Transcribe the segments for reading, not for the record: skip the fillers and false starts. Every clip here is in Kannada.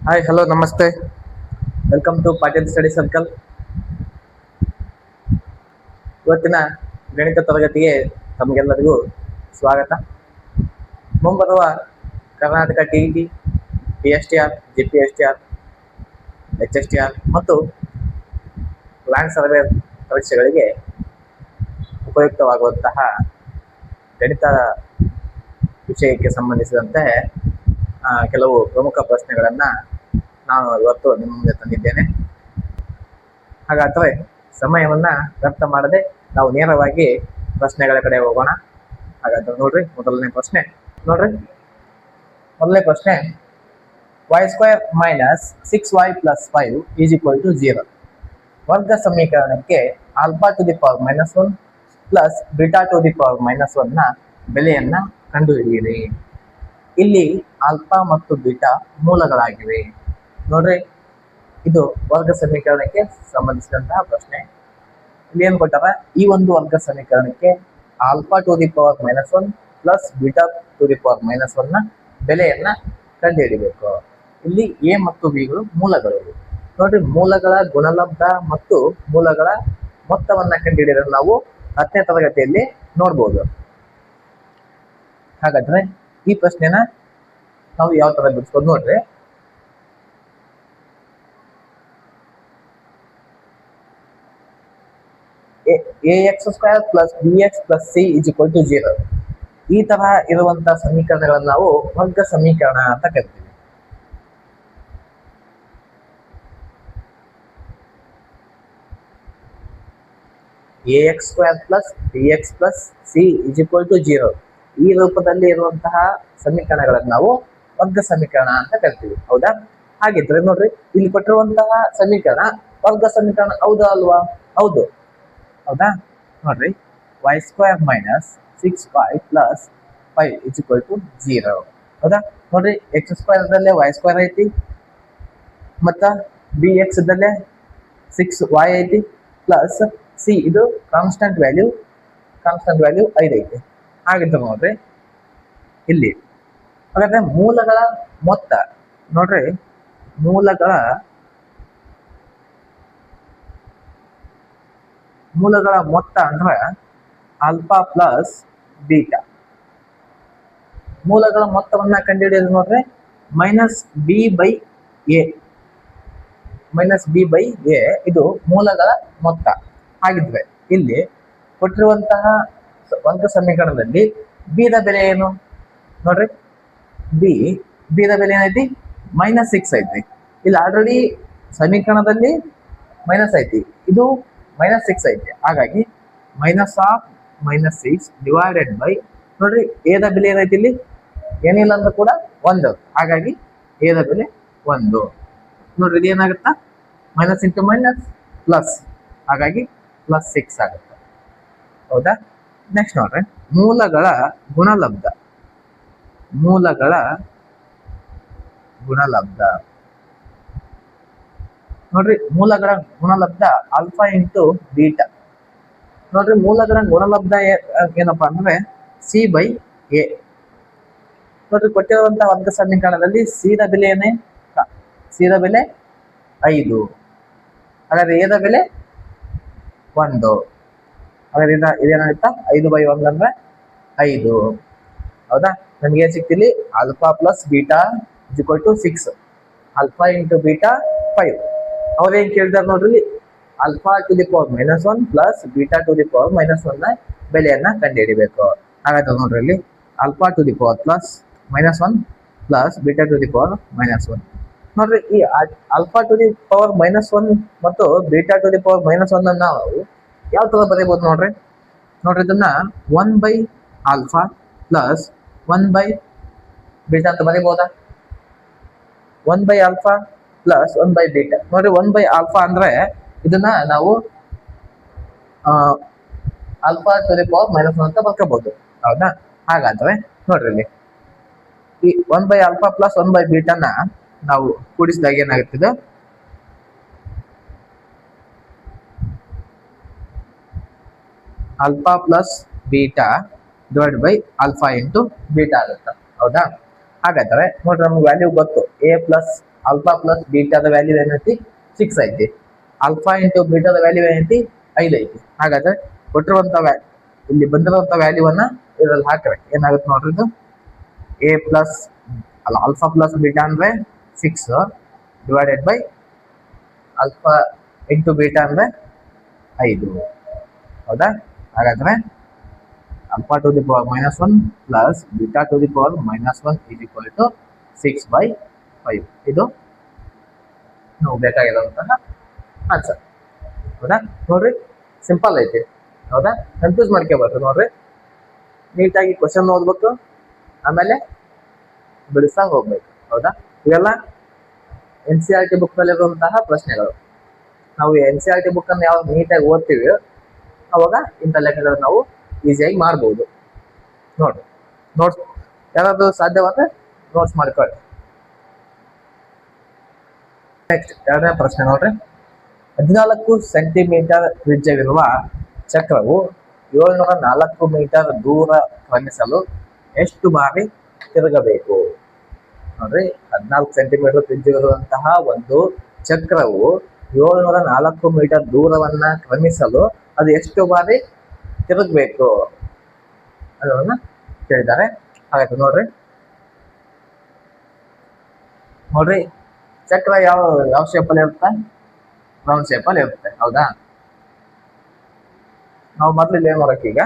ಹಾಯ್ ಹಲೋ ನಮಸ್ತೆ. Welcome to Patil study circle. ಇವತ್ತಿನ ಗಣಿತ ತರಗತಿಗೆ ತಮಗೆಲ್ಲರಿಗೂ ಸ್ವಾಗತ. ಮುಂಬರುವ Karnataka TET, PSTR, GPSTR, HSTR ಮತ್ತು ಲ್ಯಾಂಡ್ ಸರ್ವೆ ಪರೀಕ್ಷೆಗಳಿಗೆ ಉಪಯುಕ್ತವಾಗುವಂತಹ ಗಣಿತ ವಿಷಯಕ್ಕೆ ಸಂಬಂಧಿಸಿದಂತೆ ಕೆಲವು ಪ್ರಮುಖ ಪ್ರಶ್ನೆಗಳನ್ನು ನಾನು ಇವತ್ತು ನಿಮ್ಮ ಮುಂದೆ ತಂದಿದ್ದೇನೆ. ಹಾಗಾದರೆ ಸಮಯವನ್ನು ವ್ಯರ್ಥ ಮಾಡದೆ ನಾವು ನೇರವಾಗಿ ಪ್ರಶ್ನೆಗಳ ಕಡೆ ಹೋಗೋಣ. ಹಾಗಾದ್ರೆ ನೋಡ್ರಿ, ಮೊದಲನೇ ಪ್ರಶ್ನೆ y² minus 6y plus 5 is equal to 0. ವರ್ಗ ಸಮೀಕರಣಕ್ಕೆ α⁻⁻1 ಪ್ಲಸ್ β⁻⁻1 ನ ಬೆಲೆಯನ್ನ ಕಂಡುಹಿಡಿಯಿರಿ. ಇಲ್ಲಿ ಆಲ್ಫಾ ಮತ್ತು ಬೀಟಾ ಮೂಲಗಳಾಗಿವೆ. ನೋಡ್ರಿ, ಇದು ವರ್ಗ ಸಮೀಕರಣಕ್ಕೆ ಸಂಬಂಧಿಸಿದಂತಹ ಪ್ರಶ್ನೆ. ಇಲ್ಲಿ ಏನ್ ಕೊಟ್ಟಾರ, ಈ ಒಂದು ವರ್ಗ ಸಮೀಕರಣಕ್ಕೆ α⁻⁻1 ಪ್ಲಸ್ β⁻⁻1 ನ ಬೆಲೆಯನ್ನ ಕಂಡುಹಿಡಿಬೇಕು. ಇಲ್ಲಿ ಎ ಮತ್ತು ಬಿಗಳು ಮೂಲಗಳು. ನೋಡ್ರಿ, ಮೂಲಗಳ ಗುಣಲಬ್ಧ ಮತ್ತು ಮೂಲಗಳ ಮೊತ್ತವನ್ನ ಕಂಡುಹಿಡಿಯೋದನ್ನು ನಾವು 10ನೇ ತರಗತಿಯಲ್ಲಿ ನೋಡ್ಬೋದು. ಹಾಗಾದ್ರೆ ಈ ಪ್ರಶ್ನೆನ ನಾವು ಯಾವ ತರ ಬಿಡಿಸ್ಬೋದು ನೋಡ್ರಿ. ax² plus bx plus c is equal to 0. ಈ ತರ ಇರುವಂತಹ ಸಮೀಕರಣಗಳನ್ನು ನಾವು ವರ್ಗ ಸಮೀಕರಣ ಅಂತ ಕರಿತೀವಿ. ax² plus bx plus c is equal to 0. ಈ ರೂಪದಲ್ಲಿ ಇರುವಂತಹ ಸಮೀಕರಣಗಳನ್ನು ನಾವು ವರ್ಗ ಸಮೀಕರಣ ಅಂತ ಕರಿತೀವಿ. ಹೌದಾ? ಹಾಗಿದ್ರೆ ನೋಡ್ರಿ, ಇಲ್ಲಿ ಕೊಟ್ಟಿರುವಂತಹ ಸಮೀಕರಣ ವರ್ಗ ಸಮೀಕರಣ ಹೌದಾ ಅಲ್ವಾ? ಹೌದು. ಹೌದಾ? ನೋಡ್ರಿ, y² minus 6y plus 5 is equal to 0. ಹೌದಾ? ನೋಡ್ರಿ, x² ದಲ್ಲೇ y² ಐತಿ, ಮತ್ತ bx ದಲ್ಲೇ 6y ಐತಿ, ಪ್ಲಸ್ ಸಿ ಇದು ಕಾನ್ಸ್ಟೆಂಟ್ ವ್ಯಾಲ್ಯೂ 5 ಐತಿ. ಹಾಗಿದ್ರೆ ನೋಡ್ರಿ, ಇಲ್ಲಿ ಹಾಗಾದ್ರೆ ಮೂಲಗಳ ಮೊತ್ತ ನೋಡ್ರಿ, ಮೂಲಗಳ ಮೊತ್ತ ಅಂದ್ರೆ ಆಲ್ಫಾ ಪ್ಲಸ್ ಬೀಟಾ. ಮೂಲಗಳ ಮೊತ್ತವನ್ನ ಕಂಡುಹಿಡಿಯೋದು ನೋಡ್ರಿ, ಮೈನಸ್ ಬಿ ಬೈ ಎ ಇದು ಮೂಲಗಳ ಮೊತ್ತ. ಹಾಗಿದ್ರೆ ಇಲ್ಲಿ ಕೊಟ್ಟಿರುವಂತಹ ವರ್ಗ ಸಮೀಕರಣದಲ್ಲಿ ಬಿ ದ ಬೆಲೆ ಏನು ನೋಡ್ರಿ, ಬಿ ದ ಬೆಲೆ ಏನೈತಿ? -6 ಐತಿ. ಇಲ್ಲಿ ಆಲ್ರೆಡಿ ಸಮೀಕರಣದಲ್ಲಿ ಮೈನಸ್ ಐತಿ, ಇದು -6 ಐತಿ. ಹಾಗಾಗಿ -6 ಡಿವೈಡೆಡ್ ಬೈ ನೋಡ್ರಿ, ಎ ದ ಬೆಲೆ ಏನೈತಿ? ಇಲ್ಲಿ ಏನಿಲ್ಲ ಅಂದ್ರೆ ಕೂಡ 1. ಹಾಗಾಗಿ ಎ ದ ಬೆಲೆ 1. ನೋಡ್ರಿ, ಇದು ಏನಾಗುತ್ತಾ? ಮೈನಸ್ ಇಂಟು ಮೈನಸ್ ಪ್ಲಸ್, ಹಾಗಾಗಿ +6 ಆಗುತ್ತೆ. ಹೌದಾ? ನೆಕ್ಸ್ಟ್ ನೋಡ್ರಿ, ಮೂಲಗಳ ಗುಣಲಬ್ಧ ನೋಡ್ರಿ, ಮೂಲಗಳ ಗುಣಲಬ್ಧ ಆಲ್ಫಾ ಇಂಟು ಬೀಟಾ. ನೋಡ್ರಿ, ಮೂಲಗಳ ಗುಣಲಬ್ಧ ಏನಪ್ಪಾ ಅಂದ್ರೆ ಸಿ ಬೈ ಎ. ನೋಡ್ರಿ, ಕೊಟ್ಟಿರುವಂತಹ ವರ್ಗ ಸಮೀಕರಣದಲ್ಲಿ ಸಿ ದ ಬೆಲೆ ಏನೇ? ಸಿ ದ ಬೆಲೆ 5. ಹಾಗಾದ್ರೆ ಎ ದ ಬೆಲೆ 1. ಹಾಗಾದ್ರೆ ಇದೇನಾಗುತ್ತಾ? 5/1 ಅಂದ್ರೆ 5. ಹೌದಾ? ನಮ್ಗೆ ಏನ್ ಸಿಕ್ತಿಲ್ಲಿ? Alpha plus beta is equal to 6. Alpha into beta 5. ಅವ್ರೇನ್ ಕೇಳಿದಾರೆ ನೋಡ್ರಿ, α⁻1 ಪ್ಲಸ್ β⁻1 ನ ಬೆಲೆಯನ್ನ ಕಂಡುಹಿಡಿಬೇಕು. ಹಾಗಾದ್ರೆ ನೋಡ್ರಿ, ಇಲ್ಲಿ α⁻1 ಪ್ಲಸ್ β⁻1. ನೋಡ್ರಿ, ಈ α⁻1 ಮತ್ತು β⁻1 ನಾವು ಯಾವ ತರ ಬರೀಬಹುದು ನೋಡ್ರಿ. ಇದನ್ನ 1/α ಪ್ಲಸ್ 1/β ಅಂತ ಬರೀಬಹುದಾ? 1/α ಪ್ಲಸ್ 1/β. ನೋಡ್ರಿ, 1/α ಅಂದ್ರೆ ಇದನ್ನ ನಾವು α⁻1 ಅಂತ ಬರ್ಕೋಬಹುದು. ಹೌದಾ? ಹಾಗಾದ್ರೆ ನೋಡ್ರಿ, ಇಲ್ಲಿ ಈ 1/α ಪ್ಲಸ್ 1/β ನಾವು ಕೂಡಿಸಿದಾಗ ಏನಾಗುತ್ತದೆ? Alpha plus beta divide by alpha into beta ಆಗುತ್ತೆ. ಹೌದಾ? ಹಾಗಾದ್ರೆ ನೋಡ್ರಿ, ನಮ್ಗೆ ವ್ಯಾಲ್ಯೂ ಗೊತ್ತು, ಎ ಪ್ಲಸ್ ಆಲ್ಫಾ ಪ್ಲಸ್ ಬೀಟಾದ ವ್ಯಾಲ್ಯೂ ಏನೈತಿ 6 ಐತಿ. ಆಲ್ಫಾ ಇಂಟು ಬೀಟಾದ ವ್ಯಾಲ್ಯೂ ಏನೈತಿ 5 ಐತಿ. ಹಾಗಾದ್ರೆ ಕೊಟ್ಟಿರುವಂತ ಇಲ್ಲಿ ಬಂದಿರುವಂತ ವ್ಯಾಲ್ಯೂವನ್ನ ಇದ್ರಲ್ಲಿ ಹಾಕ್ರೆ ಏನಾಗುತ್ತೆ ನೋಡ್ರಿ, ಇದು ಎ ಪ್ಲಸ್ ಅಲ್ಲ ಆಲ್ಫಾ ಪ್ಲಸ್ ಬೀಟಾ ಅಂದ್ರೆ 6 divided by alpha into beta ಅಂದ್ರೆ 5. ಹೌದಾ? ಹಾಗಾದ್ರೆ alpha to the power -1 plus beta to the power -1 is equal to 6/5. ಇದು ನಾವು ಬೇಕಾಗಿರುವಂತಹ ಆನ್ಸರ್. ಹೌದಾ? ನೋಡ್ರಿ, ಸಿಂಪಲ್ ಐತಿ. ಹೌದಾ? ಕನ್ಫ್ಯೂಸ್ ಮಾಡ್ಕೋಬಾರ್ದು. ನೋಡ್ರಿ, ನೀಟಾಗಿ ಕ್ವಶನ್ ಓದ್ಬೇಕು, ಆಮೇಲೆ ಬಿಡಿಸ್ತಾ ಹೋಗ್ಬೇಕು. ಹೌದಾ? ಇವೆಲ್ಲ NCERT ಬುಕ್ ನಲ್ಲಿ ಇರುವಂತಹ ಪ್ರಶ್ನೆಗಳು. ನಾವು NCERT ಬುಕ್ ಅನ್ನು ಯಾವಾಗ ನೀಟಾಗಿ ಓದ್ತೀವಿ ಅವಾಗ ಇಂಥ ಲೆಕ್ಕಗಳು ನಾವು ಈಸಿಯಾಗಿ ಮಾಡ್ಬೋದು. ನೋಡ್ರಿ, ನೋಟ್ಸ್ ಯಾರಾದ್ರೂ ಸಾಧ್ಯವಾದ್ರೆ ನೋಟ್ಸ್ ಮಾಡ್ಕೊಳ್ಳಿ. ನೆಕ್ಸ್ಟ್ ಎರಡನೇ ಪ್ರಶ್ನೆ ನೋಡ್ರಿ, 14 ಸೆಂಟಿಮೀಟರ್ ತ್ರಿಜ್ಯವಿರುವ ಚಕ್ರವು 704 ಮೀಟರ್ ದೂರ ಕ್ರಮಿಸಲು ಎಷ್ಟು ಬಾರಿ ತಿರುಗಬೇಕು? ನೋಡ್ರಿ, 14 ಸೆಂಟಿಮೀಟರ್ ತ್ರಿಜ್ಯವಿರುವಂತಹ ಒಂದು ಚಕ್ರವು 704 ಮೀಟರ್ ದೂರವನ್ನ ಕ್ರಮಿಸಲು ಅದು ಎಷ್ಟು ಬಾರಿ ತಿರುಗಬೇಕು ಅದನ್ನ ಕೇಳಿದ್ದಾರೆ. ಹಾಗಾದ್ರೆ ನೋಡ್ರಿ, ಚಕ್ರ ಯಾವ ಶೇಪ್ ಅಲ್ಲಿ ಇರುತ್ತೆ? ರೌಂಡ್ ಶೇಪ್ ಅಲ್ಲಿ ಇರುತ್ತೆ. ಹೌದಾ? ನಾವು ಮೊದಲು ಏನ್ ಮಾಡೋಕೆ, ಈಗ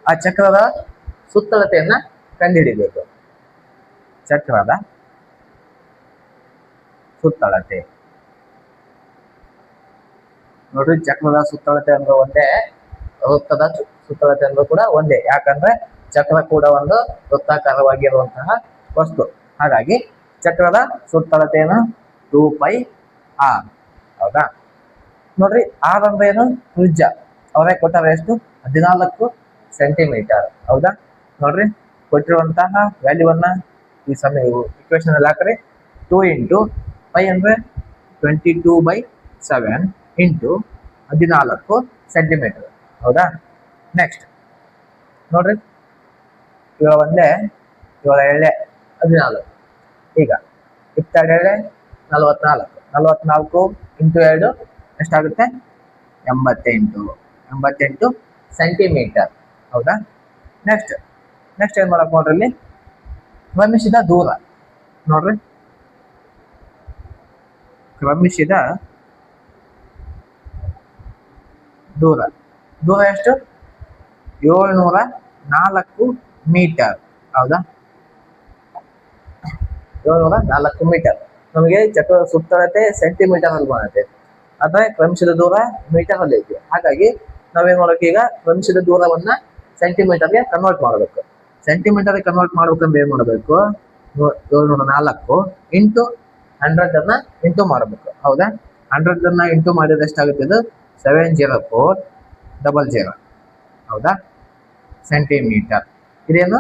ಆ ಚಕ್ರದ ಸುತ್ತಳತೆಯನ್ನ ಕಂಡುಹಿಡಿಬೇಕು. ಚಕ್ರದ ಸುತ್ತಳತೆ ನೋಡ್ರಿ, ಚಕ್ರದ ಸುತ್ತಳತೆ ಅಂದ್ರೆ ಒಂದೇ, ವೃತ್ತದ ಸುತ್ತಳತೆ ಅಂದ್ರೆ ಕೂಡ ಒಂದೇ. ಯಾಕಂದ್ರೆ ಚಕ್ರ ಕೂಡ ಒಂದು ವೃತ್ತಾಕಾರವಾಗಿರುವಂತಹ ವಸ್ತು. ಹಾಗಾಗಿ ಚಕ್ರದ ಸುತ್ತಳತೆಯನ್ನು 2πr. ಹೌದಾ? ನೋಡ್ರಿ, ಆರ್ ಅಂದ್ರೆ ಏನು? ತ್ರಿಜ್ಯ. ಅವರೇ ಕೊಟ್ಟಾರೆ ಎಷ್ಟು? 14 ಸೆಂಟಿಮೀಟರ್. ಹೌದಾ? ನೋಡ್ರಿ, ಕೊಟ್ಟಿರುವಂತಹ ವ್ಯಾಲ್ಯೂವನ್ನ ಈ ಸಮಯ ಇಕ್ವೇಶನ್ ಅಲ್ಲಿ ಹಾಕ್ರಿ. 2 ಇಂಟು 5 ಅಂದ್ರೆ 22/7 ಇಂಟು 14 ಸೆಂಟಿಮೀಟರ್. ಹೌದಾ? ನೆಕ್ಸ್ಟ್ ನೋಡ್ರಿ, ಇವಾಗ ಒಂದೇ, ಇವಾಗ ಎಳ್ಳೆ 14. ಈಗ 22 44 ಇಂಟು 2 ಎಷ್ಟಾಗುತ್ತೆ? 88 ಸೆಂಟಿಮೀಟರ್. ಹೌದಾ? ನೆಕ್ಸ್ಟ್ ಏನ್ ಮಾಡಕ್ ನೋಡ್ರಿ, ಇಲ್ಲಿ ಕ್ರಮಿಸಿದ ದೂರ ನೋಡ್ರಿ, ಕ್ರಮಿಸಿದ ದೂರ ಎಷ್ಟು? 704 ಮೀಟರ್. ಹೌದಾ? 704 ಮೀಟರ್. ನಮಗೆ ಚಕ್ರದ ಸುತ್ತಳತೆ ಸೆಂಟಿಮೀಟರ್ ಅಲ್ಲಿ ಬರುತ್ತೆ, ಆದ್ರೆ ಕ್ರಮಿಸಿದ ದೂರ ಮೀಟರ್ ಅಲ್ಲಿ ಐತಿ. ಹಾಗಾಗಿ ನಾವೇನ್ ಮಾಡೋಕೆ, ಈಗ ಕ್ರಮಿಸಿದ ದೂರವನ್ನ ಸೆಂಟಿಮೀಟರ್ಗೆ ಕನ್ವರ್ಟ್ ಮಾಡಬೇಕು. ಸೆಂಟಿಮೀಟರ್ ಕನ್ವರ್ಟ್ ಮಾಡ್ಬೇಕಂದ್ರೆ ಏನ್ ಮಾಡಬೇಕು? 704 ಇಂಟು 100 ಅನ್ನ ಇಂಟು ಮಾಡಬೇಕು. ಹೌದಾ? 100 ಅನ್ನ ಇಂಟು ಮಾಡಿದ್ರೆ ಎಷ್ಟಾಗುತ್ತೆ? ಇದು 70400. ಹೌದಾ? ಸೆಂಟಿಮೀಟರ್. ಇದೇನು?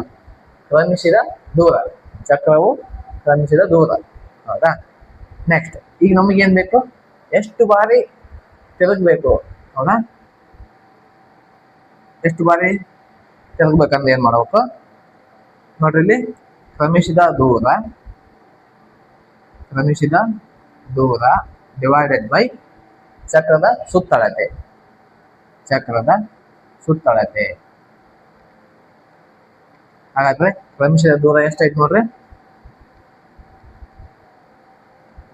ಕ್ರಮಿಸಿದ ದೂರ, ಚಕ್ರವು ಕ್ರಮಿಸಿದ ದೂರ. ಹೌದಾ? ನೆಕ್ಸ್ಟ್ ಈಗ ನಮಗೇನ್ ಬೇಕು? ಎಷ್ಟು ಬಾರಿ ತಿರುಗಬೇಕು? ಹೌದಾ? ಎಷ್ಟು ಬಾರಿ ತಿರುಗಬೇಕಂದ್ರೆ ಏನ್ ಮಾಡ್ಬೇಕು ನೋಡ್ರಿ, ಇಲ್ಲಿ ಕ್ರಮಿಸಿದ ದೂರ ಡಿವೈಡೆಡ್ ಬೈ ಚಕ್ರದ ಸುತ್ತಳತೆ. ಹಾಗಾದ್ರೆ ಕ್ರಮಿಸಿದ ದೂರ ಎಷ್ಟೈತೆ ನೋಡ್ರಿ,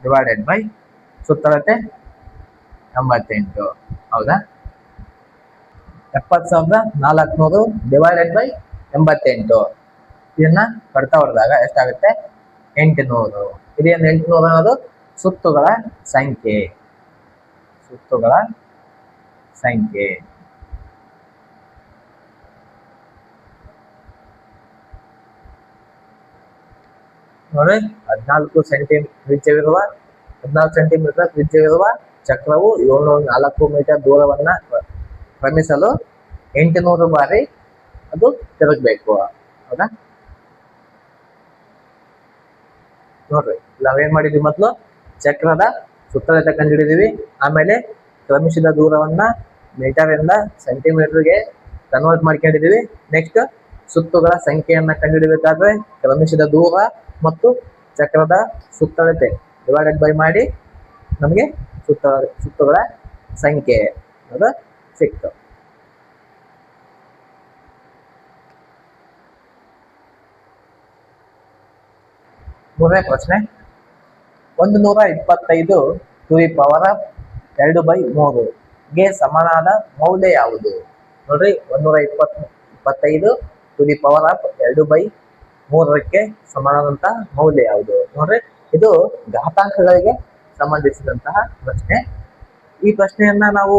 ಡಿವೈಡೆಡ್ ಬೈ ಸುತ್ತಳತೆ 88. ಹೌದಾ? 70,400 ಡಿವೈಡೆಡ್ ಬೈ 88. ಇದನ್ನ ಕಡ್ತಾ ಹೊಡೆದಾಗ ಎಷ್ಟಾಗುತ್ತೆ? 800. ಇದೇನು 800 ಅನ್ನೋದು ಸುತ್ತುಗಳ ಸಂಖ್ಯೆ. ನೋಡಿ, 14 ಸೆಂಟಿಮೀಟರ್ ತ್ರಿಜ್ಯವಿರುವ ಚಕ್ರವು 704 ಮೀಟರ್ ದೂರವನ್ನ ಕ್ರಮಿಸಲು 800 ಬಾರಿ ಅದು ತಿರುಗಬೇಕು. ಹೌದಾ? ನೋಡ್ರಿ, ನಾವೇನ್ ಮಾಡಿದ್ವಿ? ಮೊದಲು ಚಕ್ರದ ಸುತ್ತಳತೆ ಕಂಡುಹಿಡಿದೀವಿ, ಆಮೇಲೆ ಕ್ರಮಿಸಿದ ದೂರವನ್ನ ಮೀಟರ್ ಇಂದ ಸೆಂಟಿಮೀಟರ್ಗೆ ಕನ್ವರ್ಟ್ ಮಾಡ್ಕೊಂಡಿದೀವಿ. ನೆಕ್ಸ್ಟ್ ಸುತ್ತುಗಳ ಸಂಖ್ಯೆಯನ್ನ ಕಂಡುಹಿಡಬೇಕಾದ್ರೆ ಕ್ರಮಿಸಿದ ದೂರ ಮತ್ತು ಚಕ್ರದ ಸುತ್ತಳತೆ ಡಿವೈಡೆಡ್ ಬೈ ಮಾಡಿ ನಮಗೆ ಸುತ್ತುಗಳ ಸಂಖ್ಯೆ ಅದು ಸಿಕ್ತು. ಮೂರನೇ ಪ್ರಶ್ನೆ, 125 ಟು ದಿ ಪವರ್ ಆಫ್ 2/3 ಗೆ ಸಮನಾದ ಮೌಲ್ಯ ಯಾವುದು? ನೋಡ್ರಿ, 125 ಟು ದಿ ಪವರ್ ಆಫ್ 2/3ಕ್ಕೆ ಸಮಾನವಾದಂತ ಮೌಲ್ಯ ಯಾವುದು? ನೋಡ್ರಿ, ಇದು ಘಾತಾಂಕಗಳಿಗೆ ಸಂಬಂಧಿಸಿದಂತಹ ಪ್ರಶ್ನೆ. ಈ ಪ್ರಶ್ನೆಯನ್ನ ನಾವು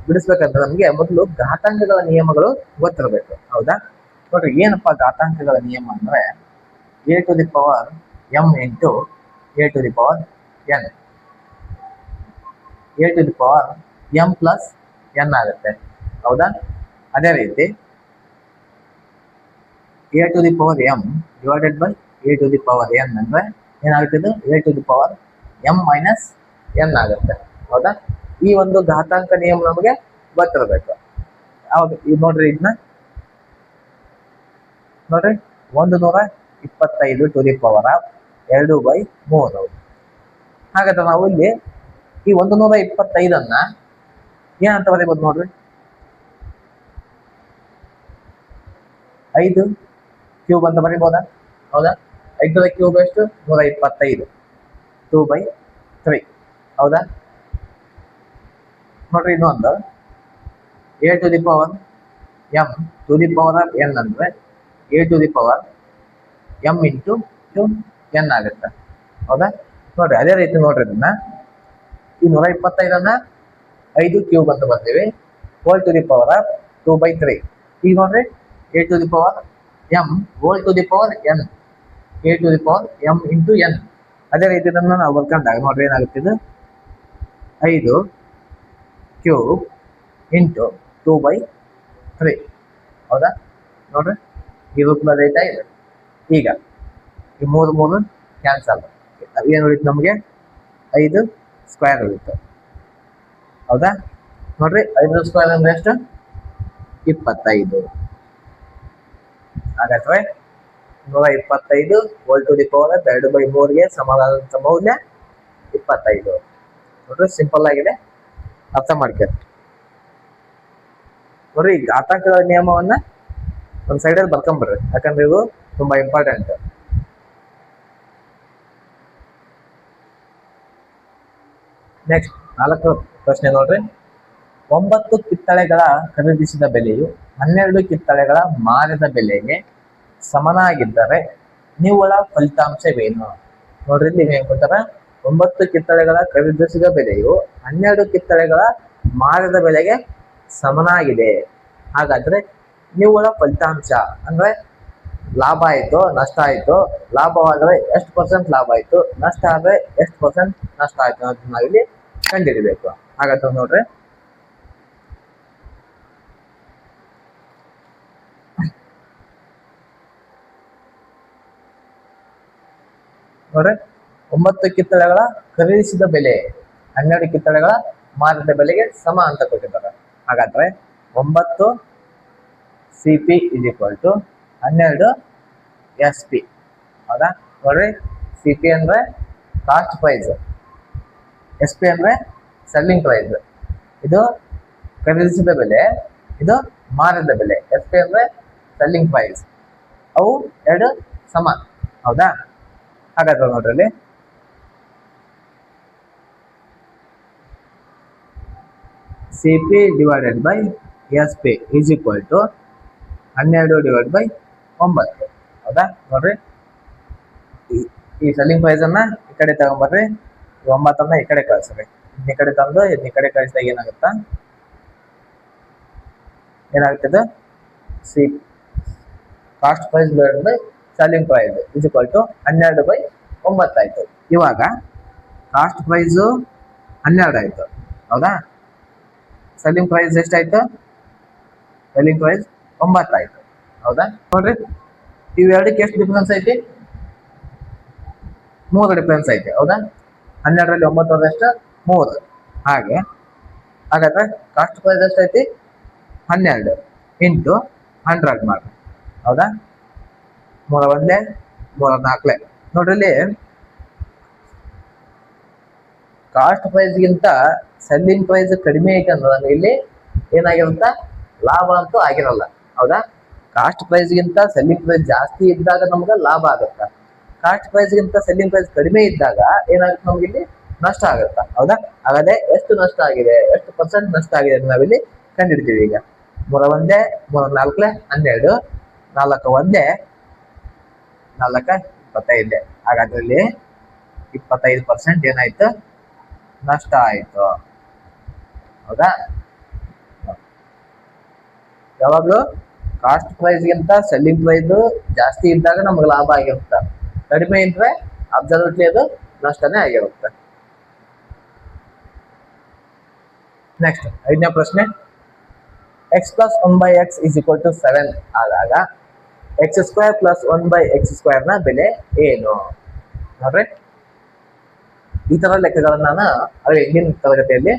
ಬಿಡಿಸ್ಬೇಕಂದ್ರೆ ನಮ್ಗೆ ಮೊದಲು ಘಾತಾಂಕಗಳ ನಿಯಮಗಳು ಗೊತ್ತಿರಬೇಕು. ಹೌದಾ? ನೋಡ್ರಿ, ಏನಪ್ಪಾ ಘಾತಾಂಕಗಳ ನಿಯಮ ಅಂದ್ರೆ a to the power m into a to the power n, a to the power m plus n ಆಗುತ್ತೆ. ಹೌದಾ? ಅದೇ ರೀತಿ a to the power m divided by a to the power n ಅಂದ್ರೆ ಏನಾಗುತ್ತದೆ? a to the power m minus n ಆಗುತ್ತೆ. ಹೌದಾ? ಈ ಒಂದು ಘಾತಾಂಕ ನಿಯಮ ನಮಗೆ ಗೊತ್ತಿರಬೇಕು. ಯಾವ್ದು? ಈಗ ನೋಡ್ರಿ, ಇದನ್ನ ನೋಡ್ರಿ, 125 ಟು ದಿ ಪವರ್ ಆಫ್ 2/3. ಹಾಗಾದ್ರೆ ನಾವು ಇಲ್ಲಿ ಈ 125 ಏನಂತ ಬರೀಬಹುದು? ನೋಡ್ರಿ, 5 ಕ್ಯೂಬ್ ಅಂತ ಬರೀಬಹುದಾ? ಹೌದಾ? 5ರ ಕ್ಯೂಬ್ ಎಷ್ಟು? 125 2/3. ಹೌದಾ? ನೋಡ್ರಿ, ಇನ್ನೊಂದು a to the power m to the power of n ಅಂದ್ರೆ a to the power m into n ಆಗುತ್ತೆ. ಹೌದಾ? ನೋಡ್ರಿ, ಅದೇ ರೀತಿ ನೋಡ್ರಿ, ಇದನ್ನ ಈ 125 5 ಕ್ಯೂಬ್ ಅಂತ ಬರ್ತೀವಿ, whole to the power of 2/3. ಈಗ ನೋಡ್ರಿ, a to the power m whole to the power n, a to the power m into n. ಅದೇ ರೀತಿ ಇದನ್ನ ನಾವು ಬರ್ಕೊಂಡಾಗ ನೋಡ್ರಿ ಏನಾಗುತ್ತೆ? ಇದು 5 ಕ್ಯೂಬ್ ಇಂಟು 2/3. ಹೌದಾ? ನೋಡ್ರಿ, ಈ ರೂಪದಲ್ಲಿ ಐತಾ ಇದೆ. ಈಗ ಈ 3 ಕ್ಯಾನ್ಸಲ್, ಏನು ಉಳಿತು ನಮಗೆ? 5 ಸ್ಕ್ವೇರ್ ಉಳಿತು. ಹೌದಾ? ನೋಡ್ರಿ, 5 ಸ್ಕ್ವೇರ್ ಅಂದ್ರೆ ಎಷ್ಟು? 25. ಹಾಗಾದ್ರೆ 125 ಹೋಲ್ ಟು ದಿ ಪವರ್ 2/3ಗೆ ಸಮಾನವಾದಂತ ಮೌಲ್ಯ 25. ನೋಡ್ರಿ, ಸಿಂಪಲ್ ಆಗಿದೆ, ಅರ್ಥ ಮಾಡ್ಕೊಳ್ಳಿ. ನೋಡ್ರಿ, ಘಾತಾಂಕಗಳ ನಿಯಮವನ್ನ ಒಂದ್ ಸೈಡಲ್ಲಿ ಬರ್ಕೊಂಡ್ಬಿಡ್ರಿ, ಯಾಕಂದ್ರೆ ಇದು ತುಂಬಾ ಇಂಪಾರ್ಟೆಂಟ್. ನೆಕ್ಸ್ಟ್ 4ನೇ ಪ್ರಶ್ನೆ ನೋಡ್ರಿ, 9 ಕಿತ್ತಳೆಗಳ ಖರೀದಿಸಿದ ಬೆಲೆಯು 12 ಕಿತ್ತಳೆಗಳ ಮಾರಿದ ಬೆಲೆಗೆ ಸಮನಾಗಿದ್ದರೆ ನಿವ್ವಳ ಫಲಿತಾಂಶವೇನು? ನೋಡ್ರಿ, ಇಲ್ಲಿ ಏನ್ ಕೊಡ್ತಾರ? 9 ಕಿತ್ತಳೆಗಳ ಖರೀದಿಸಿದ ಬೆಲೆಯು 12 ಕಿತ್ತಳೆಗಳ ಮಾರಿದ ಬೆಲೆಗೆ ಸಮನಾಗಿದೆ. ಹಾಗಾದ್ರೆ ನಿವ್ವಳ ಫಲಿತಾಂಶ ಅಂದ್ರೆ ಲಾಭ ಆಯ್ತು, ನಷ್ಟ ಆಯ್ತು. ಲಾಭವಾದ್ರೆ ಎಷ್ಟು % ಲಾಭ ಆಯ್ತು, ನಷ್ಟ ಆದ್ರೆ ಎಷ್ಟು % ನಷ್ಟ ಆಯ್ತು ಅಂತ ನಾವಿಲ್ಲಿ ಕಂಡುಹಿಡಿಬೇಕು. ಹಾಗಾದ್ರೆ ನೋಡ್ರಿ, ನೋಡ್ರಿ, 9 ಕಿತ್ತಳೆಗಳ ಖರೀದಿಸಿದ ಬೆಲೆ 12 ಕಿತ್ತಳೆಗಳ ಮಾರಿದ ಬೆಲೆಗೆ ಸಮ ಅಂತ ಕೊಟ್ಟಿದ್ದಾರೆ. ಹಾಗಾದ್ರೆ 9 CP = 12 SP. ಹೌದಾ? ನೋಡ್ರಿ, CP ಅಂದ್ರೆ ಕಾಸ್ಟ್ ಪ್ರೈಸ್, SP ಅಂದ್ರೆ ಸೆಲ್ಲಿಂಗ್ ಪ್ರೈಸ್. ಇದು ಖರೀದಿಸಿದ ಬೆಲೆ, ಇದು ಮಾರಿದ ಬೆಲೆ. SP ಅಂದ್ರೆ ಸೆಲ್ಲಿಂಗ್ ಪ್ರೈಸ್. ಅವು ಎರಡು ಸಮ. ಹೌದಾ? ಹಾಗಾದ್ರೆ ನೋಡ್ರಿ, CP ಡಿವೈಡೆಡ್ ಬೈ SP = 12/9. ಹೌದಾ? ನೋಡ್ರಿ, ಈ ಸೆಲ್ಲಿಂಗ್ ಪ್ರೈಸ್ ಅನ್ನ ಈ ಕಡೆ ತಗೊಂಬರ್ರಿ, 9 ಈ ಕಡೆ ಕಳಿಸ್ರಿ. ಈ ಕಡೆ ತಂದು ಈ ಕಡೆ ಕಳಿಸಿದಾಗ ಏನಾಗುತ್ತದೆ? Cost price divided by selling price = 12/9 ಆಯ್ತು. ಇವಾಗ ಕಾಸ್ಟ್ ಪ್ರೈಸ್ 12 ಆಯ್ತು. ಹೌದಾ? ಸೆಲ್ಲಿಂಗ್ ಪ್ರೈಸ್ ಎಷ್ಟಾಯ್ತು? ಸೆಲ್ಲಿಂಗ್ ಪ್ರೈಸ್ 9 ಆಯ್ತು. ಹೌದಾ? ನೋಡ್ರಿ, ಇವೆರಡಕ್ಕೆ ಎಷ್ಟು ಡಿಫ್ರೆನ್ಸ್ ಐತಿ? 3 ಡಿಫ್ರೆನ್ಸ್ ಐತಿ. ಹೌದಾ? 12ರಲ್ಲಿ 9 ಎಷ್ಟು? 3. ಹಾಗಾದ್ರೆ ಕಾಸ್ಟ್ ಪ್ರೈಸ್ ಎಷ್ಟೈತಿ? 12 ಇಂಟು 100 ಮಾಡಿ. ಹೌದಾ? 3 1 3 4. ನೋಡ್ರಿ, ಇಲ್ಲಿ ಕಾಸ್ಟ್ ಪ್ರೈಸ್ಗಿಂತ ಸೆಲ್ಲಿಂಗ್ ಪ್ರೈಸ್ ಕಡಿಮೆ ಐತೆ ಅಂದ್ರೆ ನಮ್ಗೆ ಇಲ್ಲಿ ಏನಾಗಿರುತ್ತ ಲಾಭ ಅಂತೂ ಆಗಿರಲ್ಲ. ಹೌದಾ? ಕಾಸ್ಟ್ ಪ್ರೈಸ್ಗಿಂತ ಸೆಲ್ಲಿಂಗ್ ಪ್ರೈಸ್ ಜಾಸ್ತಿ ಇದ್ದಾಗ ನಮ್ಗೆ ಲಾಭ ಆಗುತ್ತ. ಕಾಸ್ಟ್ ಪ್ರೈಸ್ಗಿಂತ ಸೆಲ್ಲಿಂಗ್ ಪ್ರೈಸ್ ಕಡಿಮೆ ಇದ್ದಾಗ ಏನಾಗುತ್ತೆ, ನಮ್ಗೆ ಇಲ್ಲಿ ನಷ್ಟ ಆಗುತ್ತ. ಹೌದಾ? ಹಾಗಾದ್ರೆ ಎಷ್ಟು ನಷ್ಟ ಆಗಿದೆ, ಎಷ್ಟು ಪರ್ಸೆಂಟ್ ನಷ್ಟ ಆಗಿದೆ ಅಂತ ನಾವಿಲ್ಲಿ ಕಂಡಿಡ್ತೀವಿ. ಈಗ 3 ಒಂದೇ 3 4 12, 4 ಒಂದೇ 4 25. ಹಾಗಾದ್ರೆ ಇಲ್ಲಿ 25% ಏನಾಯ್ತು, ನಷ್ಟ ಆಯ್ತು. ಹೌದಾ? ಯಾವಾಗ್ಲೂ ಕಾಸ್ಟ್ ಪ್ರೈಸ್ಗಿಂತ ಸೆಲ್ಲಿಂಗ್ ಪ್ರೈಸ್ ಜಾಸ್ತಿ ಇದ್ದಾಗ ನಮ್ಗೆ ಲಾಭ ಆಗಿರುತ್ತೆ. ಕಡಿಮೆ ಇದ್ರೆ ಅಬ್ಸಲ್ಯೂಟ್ಲಿ ಅದು ನಷ್ಟನೇ ಆಗಿರುತ್ತೆ. ನೆಕ್ಸ್ಟ್ 5ನೇ ಪ್ರಶ್ನೆ. x plus 1/x is equal to 7 ಆದಾಗ x² plus 1/x² ನ ಬೆಲೆ ಏನು? ನೋಡ್ರಿ, ಈ ತರ ಲೆಕ್ಕಗಳನ್ನ ನಾನು ಹಿಂದಿನ ತರಗತಿಯಲ್ಲಿ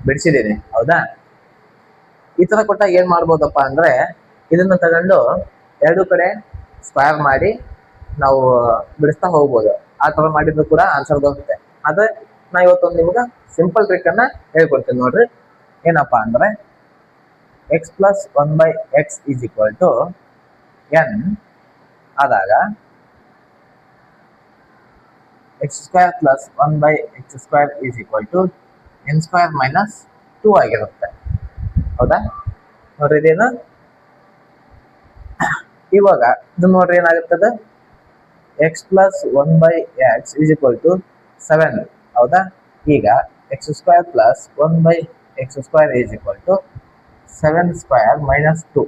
ಬಿಡಿಸಿದ್ದೀನಿ. ಹೌದಾ? ಈ ತರ ಕೊಟ್ಟಾಗ ಏನ್ ಮಾಡ್ಬೋದಪ್ಪ ಅಂದ್ರೆ, ಇದನ್ನ ತಗೊಂಡು ಎರಡು ಕಡೆ ಸ್ಕ್ವೇರ್ ಮಾಡಿ ನಾವು ಬಿಡಿಸ್ತಾ ಹೋಗ್ಬೋದು. ಆ ತರ ಮಾಡಿದ್ರು ಕೂಡ ಆನ್ಸರ್ ಬರುತ್ತೆ. ಆದ್ರೆ ನಾ ಇವತ್ತೊಂದು ನಿಮ್ಗೆ ಸಿಂಪಲ್ ಟ್ರಿಕ್ ಅನ್ನ ಹೇಳ್ಕೊಡ್ತೀನಿ. ನೋಡ್ರಿ, ಏನಪ್ಪಾ ಅಂದ್ರೆ x plus 1/x is equal to n ಆದಾಗ x² plus 1/x² is equal to n² minus 2 ಆಗಿರುತ್ತೆ. ಹೌದಾ? ನೋಡ್ರಿ, ಇದೇನು ಇವಾಗ ಇದು ನೋಡ್ರಿ ಏನಾಗುತ್ತದೆ, x plus 1/x is equal to 7. ಹೌದಾ? ಈಗ x² plus 1/x² is equal to 7² minus 2.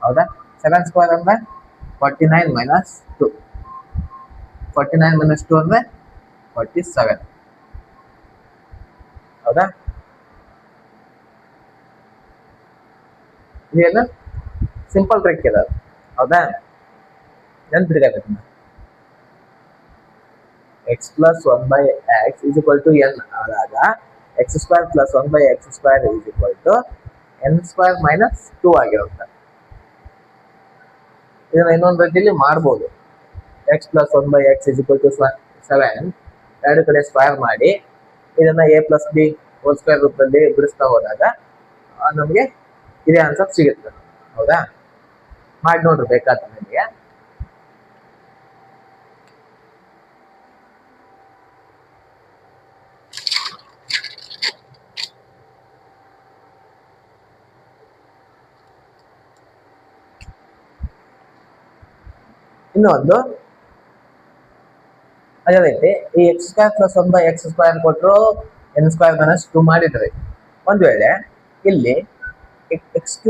ಹೌದಾ? 7² ಅಂದ್ರೆ 49 minus 2. 49 minus 2 ಅಂದ್ರೆ 47. ಹೌದಾ? ಇದೇನು ಸಿಂಪಲ್ ಟ್ರಿಕ್ ಇದೆ. ಹೌದಾ? ನೆನ್ಪಿಡ್ಬೇಕು. x plus 1/x is equal to n ಆದಾಗ x² plus 1/x² is equal to n² minus 2 ಆಗಿರುತ್ತೆ. ಇದನ್ನ ಇನ್ನೊಂದು ರೀತಿಯಲ್ಲಿ ಮಾಡ್ಬೋದು. x plus 1/x is equal to 7 ಎರಡು ಕಡೆ ಸ್ಕ್ವೇರ್ ಮಾಡಿ ಇದನ್ನ a plus b whole square ರೂಪದಲ್ಲಿ ಬಿಡಿಸ್ತಾ ಹೋದಾಗ ನಮಗೆ ಇದೇ ಆನ್ಸರ್ ಸಿಗುತ್ತೆ. ಹೌದಾ? ಮಾಡಿ ನೋಡ್ರಿ ಬೇಕಾದ್ರೆ ನಿಮಗೆ. ಇನ್ನೊಂದು ಅದೇ ರೀತಿ ಈ x² plus 1/x² ಕೊಟ್ಟರು n² minus 2 ಮಾಡಿದ್ರಿ. ಒಂದ್ ವೇಳೆ ಇಲ್ಲಿ x³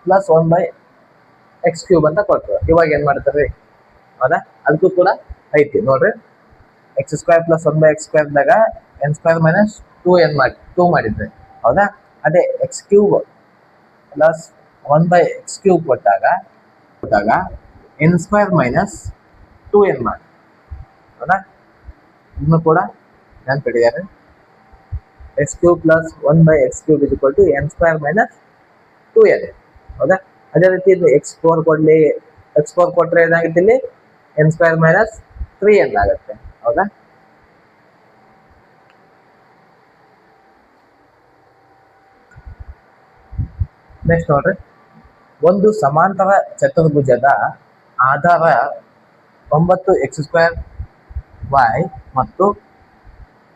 plus 1/x³ ಅಂತ ಕೊಟ್ಟರು, ಇವಾಗ ಏನ್ ಮಾಡ್ತಾರ್ರಿ? ಹೌದಾ? ಅದಕ್ಕೂ ಕೂಡ ಐತಿ ನೋಡ್ರಿ. x² plus 1/x² ದಾಗ n² minus 2 ಮಾಡಿದ್ರಿ. ಹೌದಾ? ಅದೇ x³ plus 1/x³ ಕೊಟ್ಟಾಗ n² minus 2n ಮಾಡಿ. ಹೌದಾ? ಇನ್ನು ಕೂಡ ನೆನ್ಪಿಟ್ಟಿದ್ದಾರೆ. x³ plus 1/x³ is equal to n² minus 2n. ಹೌದಾ? ಅದೇ ರೀತಿ ಇದು x4 ಕೊಟ್ರೆ ಏನಾಗುತ್ತೆ, ಇಲ್ಲಿ n² minus 3n ಆಗುತ್ತೆ. ಹೌದಾ? ನೆಕ್ಸ್ಟ್ ನೋಡ್ರಿ, ಒಂದು ಸಮಾಂತರ ಚತುರ್ಭುಜದ ಆಧಾರ 9x² y ಮತ್ತು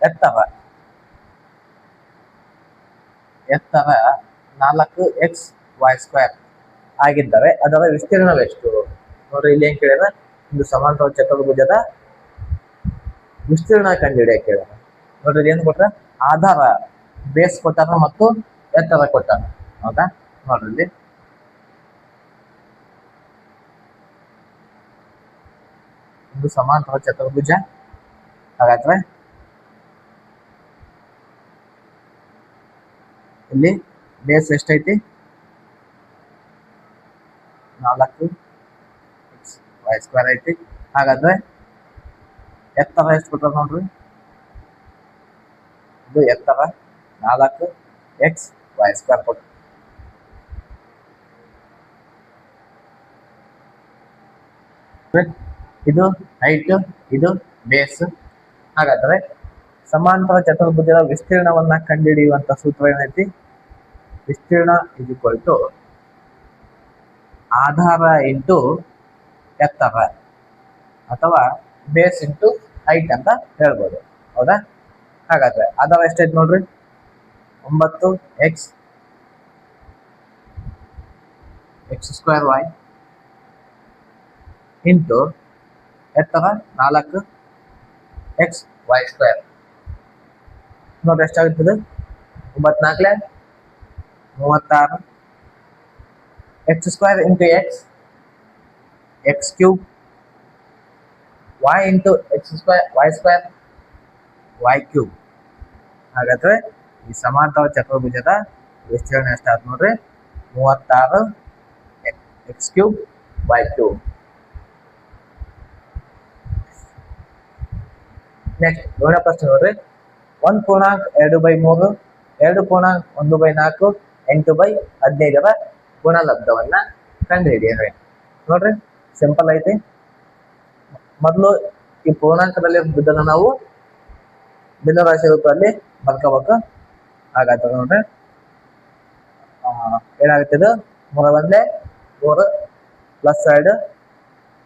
ಎತ್ತರ 4xy² ಆಗಿದ್ದರೆ ಅದರ ವಿಸ್ತೀರ್ಣವೆಷ್ಟು? ನೋಡ್ರಿ, ಇಲ್ಲಿ ಏನ್ ಕೇಳಿದ್ರೆ ಒಂದು ಸಮಾಂತರ ಚತುರ್ಭುಜದ ವಿಸ್ತೀರ್ಣ ಕಂಡುಹಿಡಿಯಕ್ಕೆ ಕೇಳಿದ್ರೆ. ನೋಡ್ರಿ, ಏನ್ ಕೊಟ್ರ? ಆಧಾರ ಬೇಸ್ ಕೊಟ್ಟಾರ ಮತ್ತು ಎತ್ತರ ಕೊಟ್ಟಾರ. ಹೌದಾ? ನೋಡ್ರಿ, ಇಲ್ಲಿ ಒಂದು ಸಮಾಂತರ ಚತುರ್ಭುಜ. ಹಾಗಾದ್ರೆ ಇಲ್ಲಿ ಬೇಸ್ ಎಷ್ಟೈತಿ? 4xy² ಐತಿ. ಹಾಗಾದ್ರೆ ಎತ್ತರ ಎಷ್ಟು ಕೊಟ್ಟಾರ ನೋಡ್ರಿ, ಇದು ಎತ್ತರ 4xy² ಕೊಟ್ಟ. ಇದು ಹೈಟ್, ಇದು ಬೇಸ್. ಹಾಗಾದ್ರೆ ಸಮಾಂತರ ಚತುರ್ಭುಜದ ವಿಸ್ತೀರ್ಣವನ್ನ ಕಂಡುಹಿಡಿಯುವಂತ ಸೂತ್ರ ಏನೈತಿ? ವಿಸ್ತೀರ್ಣ ಇಸ್ ಈಕ್ವಲ್ ಟು ಆಧಾರ ಇಂಟು ಎತ್ತರ ಅಥವಾ ಬೇಸ್ ಇಂಟು ಹೈಟ್ ಅಂತ ಹೇಳ್ಬೋದು. ಹೌದಾ? ಹಾಗಾದ್ರೆ ಆಧಾರ ಎಷ್ಟೈತೆ ನೋಡ್ರಿ, 9 x x² y ಇಂಟು ಎತ್ತರ 4 x y². ನೋಡ್ರಿ ಎಷ್ಟಾಗುತ್ತದೆ? 9 4 36 x² into x³ y into x² y² ಹಾಗಾದ್ರೆ ಈ ಸಮಾಂತರ ಚತುರ್ಭುಜದ ವಿಸ್ತೀರ್ಣ ಎಷ್ಟಾಯ್ತು ನೋಡ್ರಿ? 36 x³ y³. ನೆಕ್ಸ್ಟ್ 7ನೇ ಪ್ರಶ್ನೆ ನೋಡ್ರಿ, 1.2/3 2.1/4 8/15 ಗುಣಲಬ್ಧವನ್ನ ಕಂಡುಹಿಡಿಯಿರಿ. ನೋಡ್ರಿ ಸಿಂಪಲ್ ಐತಿ. ಮೊದಲು ಈ ಪೂರ್ಣಾಂಕದಲ್ಲಿ ಬಿದ್ದನ್ನ ನಾವು ಭಿನ್ನರಾಶಿ ರೂಪದಲ್ಲಿ ಬರ್ಕೋಬೇಕು. ಹಾಗಾದ್ರೆ ನೋಡ್ರಿ ಏನಾಗುತ್ತದೆ? 3 1 ಪ್ಲಸ್ 2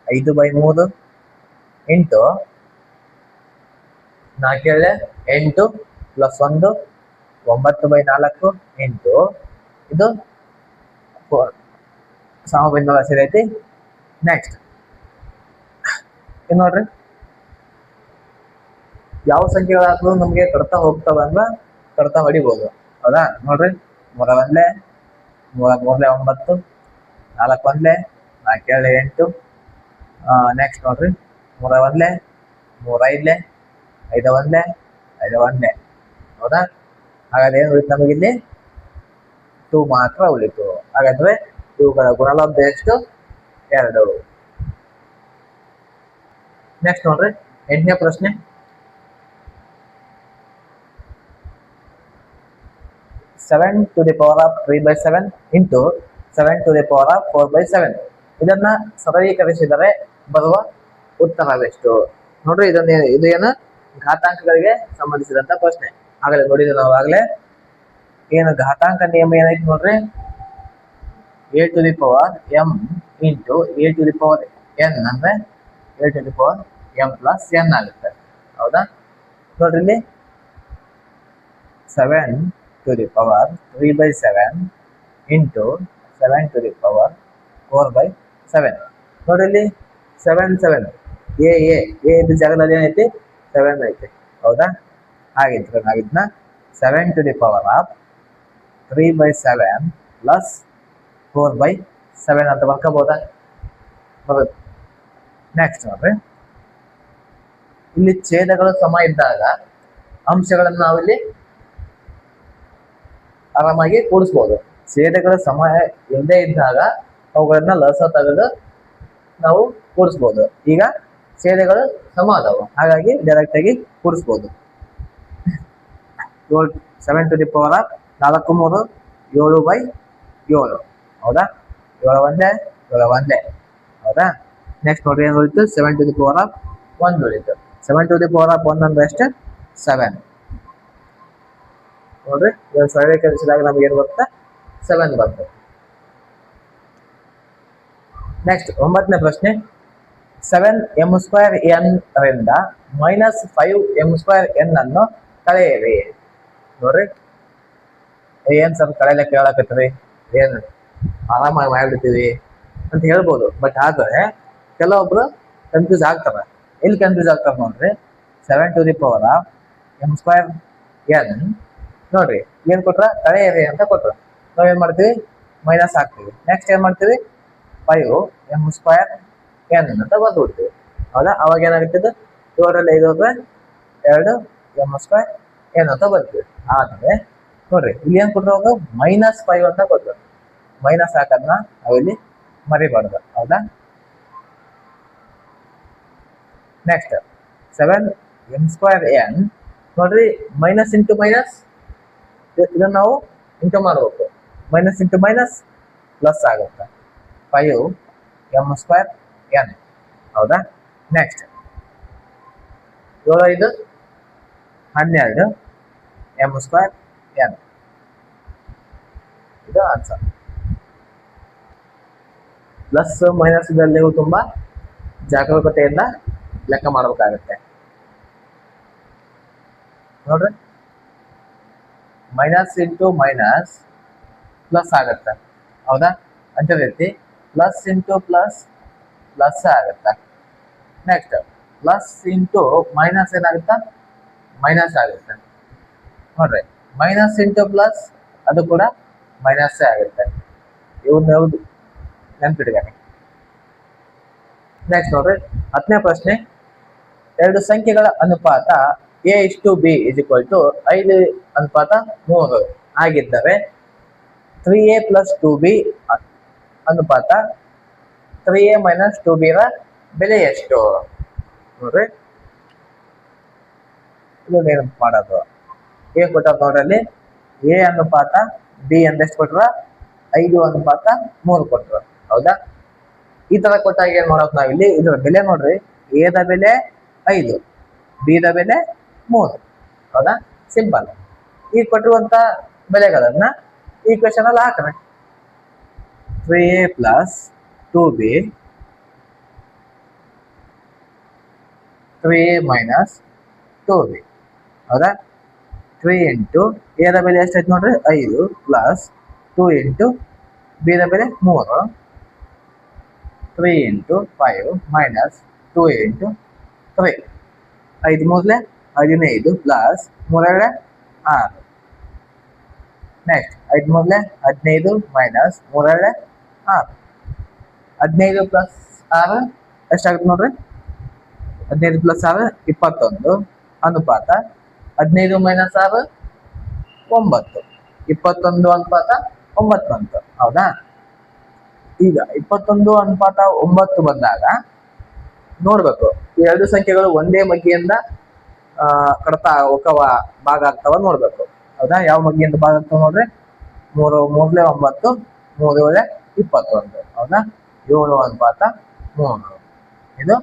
5/3 ಇಂಟು 4 8 ಪ್ಲಸ್ 1 9/4 ಇಂಟು ಇದು ಸಮಭಿನ್ನರಾಶಿ ಐತಿ. ನೆಕ್ಸ್ಟ್ ಇದು ನೋಡ್ರಿ, ಯಾವ ಸಂಖ್ಯೆಗಳಾದ್ರೂ ನಮ್ಗೆ ಕಡ್ತಾ ಹೋಗ್ತಾವ ಅಂದ್ರ ಕಡ್ತಾ ಹೊಡಿಬಹುದು. ಹೌದಾ? ನೋಡ್ರಿ 3 1 3 3 9 4 1 4 7 8. ನೆಕ್ಸ್ಟ್ ನೋಡ್ರಿ 3 1 3 5 5 1 5 1. ಹೌದಾ? ಹಾಗಾದ್ರೆ ಏನು ಉಳಿತು ನಮಗಿಲ್ಲಿ? 2 ಮಾತ್ರ ಉಳಿತು. ಹಾಗಾದ್ರೆ ಇವುಗಳ ಗುಣಲಬ್ಧ ಎಷ್ಟು? 2. ನೆಕ್ಸ್ಟ್ ನೋಡ್ರಿ 8ನೇ ಪ್ರಶ್ನೆ, 7 to the power of 3/7 into 7 to the power of 4/7 ಇದನ್ನ ಸರಳೀಕರಿಸಿದರೆ ಬರುವ ಉತ್ತರವೆಷ್ಟು? ನೋಡ್ರಿ ಇದು ಏನು ಘಾತಾಂಕಗಳಿಗೆ ಸಂಬಂಧಿಸಿದಂತ ಪ್ರಶ್ನೆ. ಆಗಲೇ ನೋಡಿದ್ವಿ ನಾವು. ಆಗಲೇ ಏನು ಘಾತಾಂಕ ನಿಯಮ ಏನೈತಿ ನೋಡ್ರಿ, a to the power m into a to the power n ಅಂದ್ರೆ a to the power m plus n ಆಗುತ್ತೆ. ಹೌದಾ? ನೋಡ್ರಿ ಇಲ್ಲಿ 7 to the power 3/7 into 7 to the power 4/7. ನೋಡ್ರಿ ಇಲ್ಲಿ 7 7 a ಇದ್ದ ಜಾಗದಲ್ಲಿ ಏನೈತಿ? 7 ಐತಿ. ಹೌದಾ? ಹಾಗಿದ್ರೆ ನಾವಿದ್ನ 7 to the power of 3/7 plus 4/7 ಅಂತ ಬರ್ಕೋಬಹುದಾ? ಬರುತ್ತೆ. ನೆಕ್ಸ್ಟ್ ನೋಡ್ರಿ, ಇಲ್ಲಿ ಛೇದಗಳು ಸಮ ಇದ್ದಾಗ ಅಂಶಗಳನ್ನು ನಾವಿಲ್ಲಿ ಆರಾಮಾಗಿ ಕೂಡಿಸ್ಬೋದು. ಛೇದಗಳ ಸಮ ಇಲ್ಲದೆ ಇದ್ದಾಗ ಅವುಗಳನ್ನ ಲಸ ತೆಗೆದು ನಾವು ಕೂಡಿಸ್ಬೋದು. ಈಗ ಛೇದಗಳು ಸಮ ಅದಾವ, ಹಾಗಾಗಿ ಡೈರೆಕ್ಟ್ ಆಗಿ ಕೂಡಿಸ್ಬೋದು. 7 to the power of 4 3 7/7. ಹೌದಾ? 7 1 7 1. ಹೌದಾ? ನೆಕ್ಸ್ಟ್ ನೋಡ್ರಿ ಏನು ಉಳಿತು? 7 to the power of 1 ಉಳಿತು. 7 to the power of 1 ಅಂದ್ರೆ ಎಷ್ಟು? 7. ನೋಡ್ರಿ ಇದನ್ನು ಸರಳೀಕರಿಸಿದಾಗ ನಮ್ಗೆ ಏನು ಬರುತ್ತೆ? 7 ಬರ್ತದೆ. ನೆಕ್ಸ್ಟ್ 9ನೇ ಪ್ರಶ್ನೆ, 7m²n ರಿಂದ -5m²n ಅನ್ನು ಕಳೆಯಿರಿ. ನೋಡ್ರಿ ಏನ್ ಸ್ವಲ್ಪ ಕಳೆಯಲಿಕ್ಕೆ ಹೇಳಕತ್ತೀರಿ, ಏನ್ ಆರಾಮಾಗಿ ಮಾಡಿಬಿಡ್ತೀವಿ ಅಂತ ಹೇಳ್ಬೋದು. ಬಟ್ ಆದ್ರೆ ಕೆಲವೊಬ್ರು ಕನ್ಫ್ಯೂಸ್ ಆಗ್ತಾರ. ಎಲ್ಲಿ ಕನ್ಫ್ಯೂಸ್ ಆಗ್ತಾರ ನೋಡ್ರಿ, 7 to the power of m²n ನೋಡ್ರಿ ಏನ್ ಕೊಟ್ರ? ಕಳೆಯಿರಿ ಅಂತ ಕೊಟ್ರ. ನಾವೇನ್ ಮಾಡ್ತೀವಿ? ಮೈನಸ್ ಹಾಕ್ತೀವಿ. ನೆಕ್ಸ್ಟ್ ಏನ್ ಮಾಡ್ತೀವಿ? 5m²n ಅಂತ ಬರ್ಬಿಡ್ತೀವಿ. ಹೌದಾ? ಅವಾಗ ಏನಾಗುತ್ತದೆ? 7ರಲ್ಲಿ 5 ಹೋದ್ರೆ 2m²n ಅಂತ ಬರ್ತೀವಿ. ಆದ್ರೆ ನೋಡ್ರಿ ಇಲ್ಲಿ ಏನ್ ಕೊಟ್ರು? ಅವಾಗ -5 ಅಂತ ಕೊಟ್ರು. ಮೈನಸ್ ಹಾಕೋದನ್ನ ನಾವಿಲ್ಲಿ ಮರಿಬಾರ್ದು. ಹೌದಾ? ನೆಕ್ಸ್ಟ್ 7m²n ನೋಡ್ರಿ ಮೈನಸ್ ಇಂಟು ಮೈನಸ್ ಇದನ್ನ ನಾವು ಇಂಟು ಮಾಡಬೇಕು. ಮೈನಸ್ ಇಂಟು ಮೈನಸ್ ಪ್ಲಸ್ ಆಗುತ್ತೆ. 5m²n. ಹೌದಾ? Next 7 5 12 M square N. ಇದು ಆನ್ಸರ್. ಪ್ಲಸ್ ಮೈನಸ್ ಇದರಲ್ಲಿ ತುಂಬಾ ಜಾಗರೂಕತೆಯಿಂದ ಲೆಕ್ಕ ಮಾಡಬೇಕಾಗುತ್ತೆ ನೋಡ್ರಿ. ಮೈನಸ್ ಇಂಟು ಮೈನಸ್ ಪ್ಲಸ್ ಆಗುತ್ತೆ, ಹೌದಾ? ಅದೇ ರೀತಿ ಪ್ಲಸ್ ಇಂಟು ಪ್ಲಸ್ ಪ್ಲಸ್ ಆಗುತ್ತೆ. ನೆಕ್ಸ್ಟ್ ಪ್ಲಸ್ ಇಂಟು ಮೈನಸ್ ಏನಾಗುತ್ತಾ? ಮೈನಸ್ ಆಗುತ್ತೆ ನೋಡ್ರಿ. ಮೈನಸ್ ಇಂಟು ಪ್ಲಸ್ ಅದು ಕೂಡ ಮೈನಸ್ ಆಗುತ್ತೆ. ಇವನ್ನ ಯಾವುದು ನೆನ್ಪಿಟ್ಟಾನೆ. ನೆಕ್ಸ್ಟ್ ನೋಡ್ರಿ 10ನೇ ಪ್ರಶ್ನೆ. ಎರಡು ಸಂಖ್ಯೆಗಳ ಅನುಪಾತ A:B = 5:3 ಆಗಿದ್ದರೆ 3A + 2B ಅನುಪಾತ 3A - 2B ರ ಬೆಲೆ ಎಷ್ಟು? ನೋಡ್ರಿ, ಇದು ನೆನಪು ಮಾಡೋದು. A ಕೊಟ್ಟ ನೋಡ್ರಲ್ಲಿ A ಅನುಪಾತ B ಅಂದೆಷ್ಟು ಕೊಟ್ರ? 5:3 ಕೊಟ್ರು, ಹೌದಾ? ಈ ತರ ಕೊಟ್ಟಾಗ ಏನ್ ಮಾಡೋದು ನಾವಿಲ್ಲಿ? ಇದ್ರ ಬೆಲೆ ನೋಡ್ರಿ, A ದ ಬೆಲೆ 5, B ದ ಬೆಲೆ 3, ಹೌದಾ? ಸಿಂಪಲ್. ಈ ಕೊಟ್ಟಿರುವಂತ ಬೆಲೆಗಳನ್ನ ಈ ಕ್ವೆಶ್ಚನ್ ಅಲ್ಲಿ ಹಾಕ್ರೆ 3A + 2B 3A - 2B, ಹೌದಾ? 3 ಇಂಟು A ದ ಬೆಲೆ ಎಷ್ಟಾಯ್ತು ನೋಡ್ರಿ? 5 ಪ್ಲಸ್ 2 ಇಂಟು B ದ ಬೆಲೆ 3, 3 into 5 minus 2 into 3, 5 3 15 plus 3 6. Next 5 3 15 minus 3 6. 15 plus 6 ಎಷ್ಟಾಗುತ್ತೆ ನೋಡ್ರಿ? 15 ಪ್ಲಸ್ 6 21 ಅನುಪಾತ 15 ಮೈನಸ್ 6 9. 21 ಅನುಪಾತ 9 ಬಂತು, ಹೌದಾ? ಈಗ 21 ಅನುಪಾತ 9 ಬಂದಾಗ ನೋಡ್ಬೇಕು, ಈ ಎರಡು ಸಂಖ್ಯೆಗಳು ಒಂದೇ ಮಗ್ಗಿಯಿಂದ ಕಡತ ಭಾಗ ಆಗ್ತಾವ ನೋಡ್ಬೇಕು, ಹೌದಾ? ಯಾವ ಮಗ್ಗಿಯಿಂದ ಭಾಗ ಆಗ್ತಾವ ನೋಡ್ರಿ? 3 3 9, 3 7 21, ಹೌದಾ? 7 ಅನುಪಾತ 3. ಇದು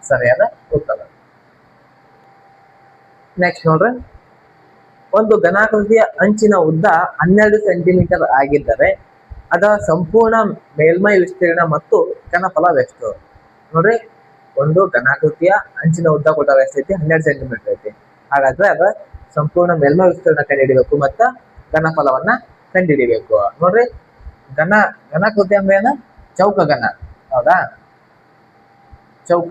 ಸರಿಯಾದ ಉತ್ತರ. ನೆಕ್ಸ್ಟ್ ನೋಡ್ರಿ, ಒಂದು ಘನಾಕೃತಿಯ ಅಂಚಿನ ಉದ್ದ 12 ಸೆಂಟಿಮೀಟರ್ ಆಗಿದ್ದರೆ ಅದರ ಸಂಪೂರ್ಣ ಮೇಲ್ಮೈ ವಿಸ್ತೀರ್ಣ ಮತ್ತು ಘನಫಲವೆಷ್ಟು? ನೋಡ್ರಿ, ಒಂದು ಘನಾಕೃತಿಯ ಅಂಚಿನ ಉದ್ದ ಕೊಟ್ಟಾಗ ಎಷ್ಟೈತಿ? 12 ಸೆಂಟಿಮೀಟರ್ ಐತಿ. ಹಾಗಾದ್ರೆ ಅದರ ಸಂಪೂರ್ಣ ಮೇಲ್ಮೈ ವಿಸ್ತೀರ್ಣ ಕಂಡುಹಿಡಿಬೇಕು ಮತ್ತು ಘನಫಲವನ್ನ ಕಂಡುಹಿಡಿಬೇಕು. ನೋಡ್ರಿ, ಘನಾಕೃತಿ ಅಂದ್ರೆ ಏನು? ಚೌಕ ಘನ, ಹೌದಾ? ಚೌಕ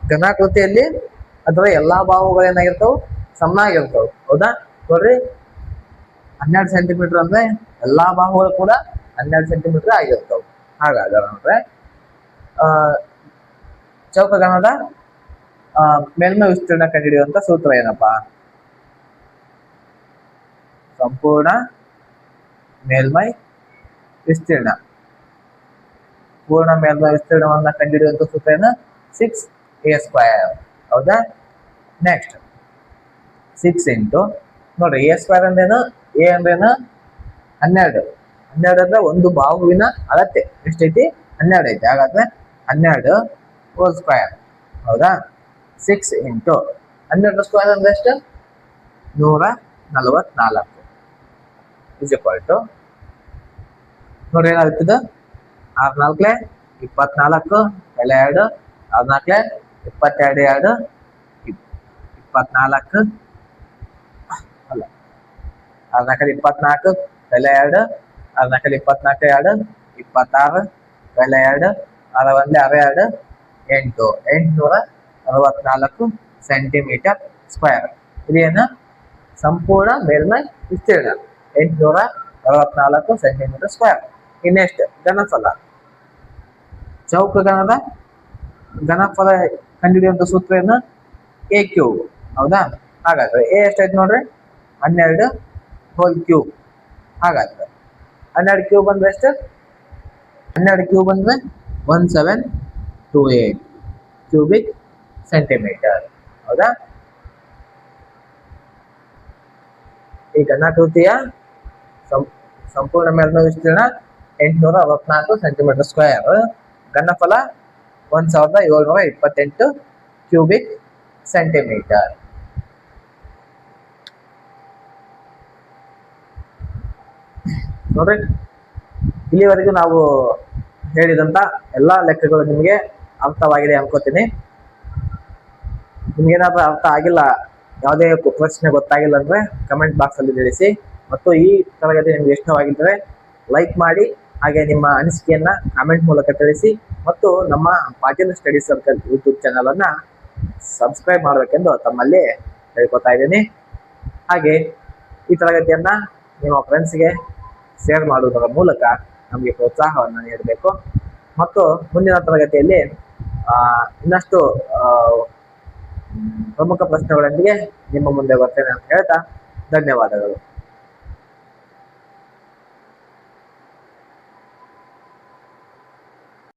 ಘನಾಕೃತಿಯಲ್ಲಿ ಅದರ ಎಲ್ಲಾ ಭಾಗಗಳು ಏನಾಗಿರ್ತಾವ? ಸಮನಾಗಿರ್ತಾವ, ಹೌದಾ? ನೋಡ್ರಿ, 12 ಸೆಂಟಿಮೀಟರ್ ಅಂದ್ರೆ ಎಲ್ಲಾ ಭಾಗಗಳು ಕೂಡ 12 ಸೆಂಟಿಮೀಟರ್ ಆಗಿರ್ತಾವ. ಹಾಗಾದ್ರೆ ನೋಡ್ರೆ ಚೌಕಘನದ ಮೇಲ್ಮೈ ವಿಸ್ತೀರ್ಣ ಕಂಡುಹಿಡಿಯುವಂತ ಸೂತ್ರ ಏನಪ್ಪಾ? ಸಂಪೂರ್ಣ ಮೇಲ್ಮೈ ವಿಸ್ತೀರ್ಣ. ಪೂರ್ಣ ಮೇಲ್ಮೈ ವಿಸ್ತೀರ್ಣವನ್ನ ಕಂಡುಹಿಡಿಯುವಂತ ಸೂತ್ರ ಏನು? 6A², ಹೌದಾ? ನೆಕ್ಸ್ಟ್ 6 ಇಂಟು ನೋಡ್ರಿ A² ಅಂದ್ರೇನು? A ಅಂದ್ರೇನು? 12. 12 ಅಂದ್ರೆ ಒಂದು ಬಾಹುವಿನ ಅಳತೆ ಎಷ್ಟೈತಿ? 12 ಐತಿ. ಹಾಗಾದ್ರೆ 12 ಹೋಲ್ ಸ್ಕ್ವೇರ್, ಹೌದಾ? 6 ಇಂಟು 12 ಸ್ಕ್ವೇರ್ ಅಂದ್ರೆ ಎಷ್ಟು? 144 ಇಸ್ ಈಕ್ವಲ್ ಟು ನೋಡ್ರಿ ಏನಾಗುತ್ತದೆ? 6 4 24 ಬೆಲೆ 2, 6 4 22 2 24 ಅಲ್ಲ 6 4 24 ಬೆಲೆ 2, 6 4 24 2 26 ಬೆಲೆ 2, 6 1 6 2 864 ಸೆಂಟಿಮೀಟರ್ ಸ್ಕ್ವೇರ್. ಇದೇನು? ಸಂಪೂರ್ಣ ಮೇಲ್ಮೈ ವಿಸ್ತೀರ್ಣ 864 ಸೆಂಟಿಮೀಟರ್ ಸ್ಕ್ವೇರ್. ಇನ್ನೆಷ್ಟು? ಘನಫಲ. ಚೌಕಘನದ ಘನಫಲ ಕಂಡುಹಿಡಿಯುವಂತ ಸೂತ್ರ ಏನು? A³ ಹೌದಾ? ಹಾಗಾದ್ರೆ A ಎಷ್ಟಾಯ್ತು ನೋಡ್ರಿ? 12 ಹೋಲ್ ಕ್ಯೂಬ್. ಹಾಗಾದ್ರೆ 12 ಕ್ಯೂಬ್ ಅಂದ್ರೆ ಎಷ್ಟು? 12 ಕ್ಯೂಬ್ ಅಂದ್ರೆ 1728 ಕ್ಯೂಬಿಕ್ ಸೆಂಟಿಮೀಟರ್, ಹೌದಾ? ಈ ಘನಾಕೃತಿಯ ಸಂಪೂರ್ಣ ಮೇಲ್ಮೈ ವಿಸ್ತೀರ್ಣ 864 ಸೆಂಟಿಮೀಟರ್ ಸ್ಕ್ವೇರ್. ಘನಫಲ 1728 cubic centimetre. ನೋಡ್ರಿ, ಇಲ್ಲಿವರೆಗೂ ನಾವು ಹೇಳಿದಂತ ಎಲ್ಲಾ ಲೆಕ್ಕಗಳು ನಿಮಗೆ ಅರ್ಥವಾಗಿದೆ ಅನ್ಕೋತೀನಿ. ನಿಮ್ಗೇನಾದ್ರೂ ಅರ್ಥ ಆಗಿಲ್ಲ, ಯಾವುದೇ ಪ್ರಶ್ನೆ ಗೊತ್ತಾಗಿಲ್ಲ ಅಂದ್ರೆ ಕಮೆಂಟ್ ಬಾಕ್ಸ್ ಅಲ್ಲಿ ತಿಳಿಸಿ. ಮತ್ತು ಈ ತರಗತಿ ನಿಮ್ಗೆ ಇಷ್ಟವಾಗಿದ್ದರೆ ಲೈಕ್ ಮಾಡಿ, ಹಾಗೆ ನಿಮ್ಮ ಅನಿಸಿಕೆಯನ್ನ ಕಾಮೆಂಟ್ ಮೂಲಕ ತಿಳಿಸಿ. ಮತ್ತು ನಮ್ಮ Patil study circle YouTube channel ಅನ್ನ ಸಬ್ಸ್ಕ್ರೈಬ್ ಮಾಡಬೇಕೆಂದು ತಮ್ಮಲ್ಲಿ ಹೇಳ್ಕೊತಾ ಇದ್ದೀನಿ. ಹಾಗೆ ಈ ತರಗತಿಯನ್ನ ನಿಮ್ಮ ಫ್ರೆಂಡ್ಸ್ಗೆ ಶೇರ್ ಮಾಡುವುದರ ಮೂಲಕ ನಮಗೆ ಪ್ರೋತ್ಸಾಹವನ್ನು ನೀಡಬೇಕು. ಮತ್ತು ಮುಂದಿನ ತರಗತಿಯಲ್ಲಿ ಇನ್ನಷ್ಟು ಪ್ರಮುಖ ಪ್ರಶ್ನೆಗಳೊಂದಿಗೆ ನಿಮ್ಮ ಮುಂದೆ ಬರ್ತೇನೆ ಅಂತ ಹೇಳ್ತಾ ಧನ್ಯವಾದಗಳು.